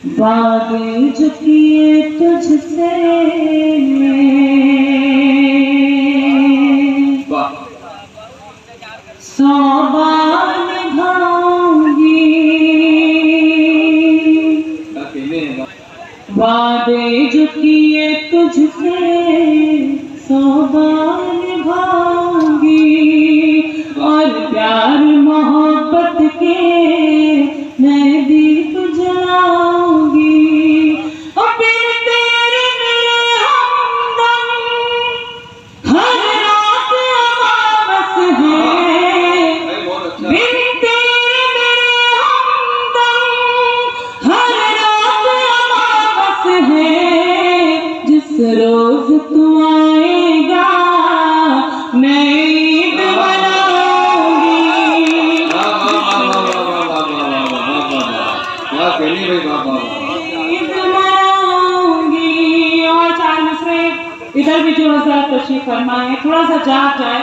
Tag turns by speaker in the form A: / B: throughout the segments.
A: वादे जो किए तुझसे सौ बार निभाऊंगी, वादे जो किए तुझसे सौ बार निभाऊंगी, और प्यार मोहब्बत के मैं दीप जलाऊंगी। और बिन तेरे मेरे हमदम हर रात अमावस है, बिन तेरे मेरे हमदम हर रात अमावस है। जिस रोज तू आएगा मैं ईद मनाऊंगी, ईद मनाऊंगी। और चार मिसरे इधर भी जो हज़रात तशरीफ फरमाए, थोड़ा सा जाग जाए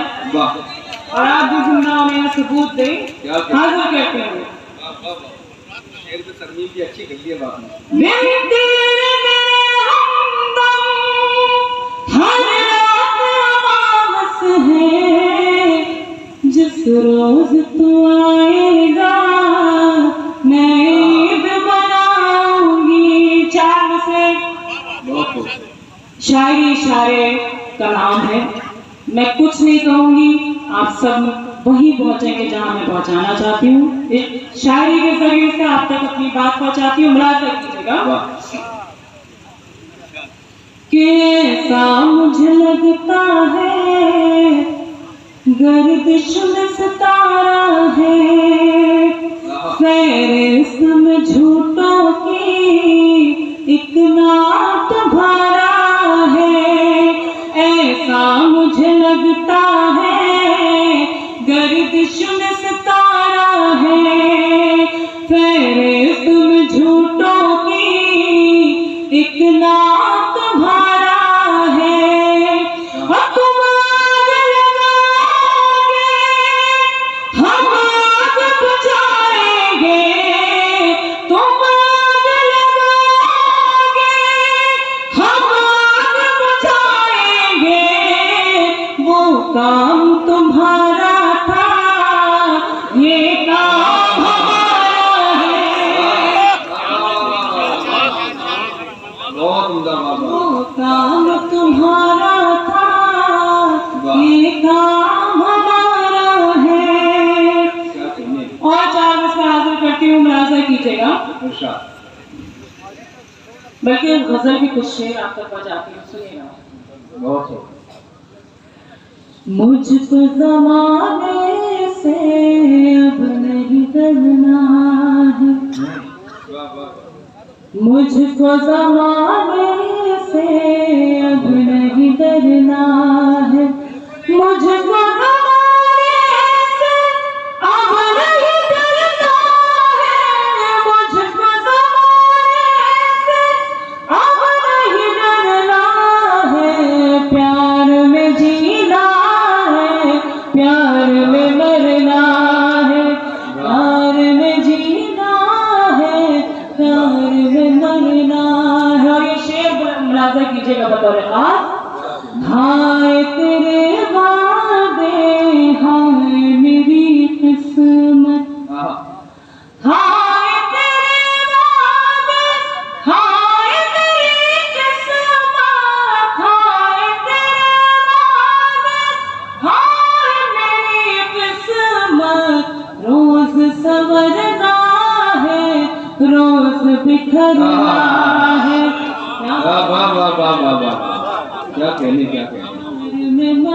A: और आप भी जिंदा होने का सबूत दें। हाजिर कहते हैं
B: अच्छी कर लिया बात
A: बिन तेरे मेरे हमदम हर रात अमावस है, जिस रोज तू आएगा मैं ईद मनाऊंगी। चार से शायरी इशारे का नाम है। मैं कुछ नहीं कहूंगी, आप सब वहीं पहुंचेंगे जहां मैं पहुंचाना चाहती हूँ। इस शायरी के जरिए से आप तक अपनी बात पहुंचाती हूँ। मुलाज़ा कीजिएगा कि ऐसा मुझे लगता है गर्दिश में सितारा है, फेरिस्त में झूठों की एक नाट भरा है। ऐसा मुझे लगता है गर्दिश में सितारा है, फेरिस्त में झूठों की एक नाट भरा है। और तुम आग लगाओगे हम आग बुझाएंगे, तुम आग लगाओगे हम आग बुझाएंगे। वो काम तुम्हारा था ये काम हमारा है, वो काम तुम्हारा था ये काम हमारा है। और चार इसका हाजिर करती हूँ, मुलाज़ा कीजिएगा। बल्कि गजल भी कुछ शेर आप तक बजाती हूँ, सुनिएगा। मुझको ज़माने से अब नहीं डरना है, मुझको ज़माने से अब नहीं डरना है, मुझको ज़माने से अब नहीं डरना है, मुझको ज़माने से अब नहीं डरना है। प्यार में जीना है, प्यार में मरना है, प्यार में जीना है, प्यार में मरना है। और ये शेर मुलाज़ा कीजिएगा बतौर खास। हाय तेरे वादे हाय मेरी किस्मत, हाय तेरे वादे हाय मेरी किस्मत, हाय तेरे वादे हाय मेरी किस्मत। रोज संवरना है, रोज बिखरना है।
B: क्या कहने
A: में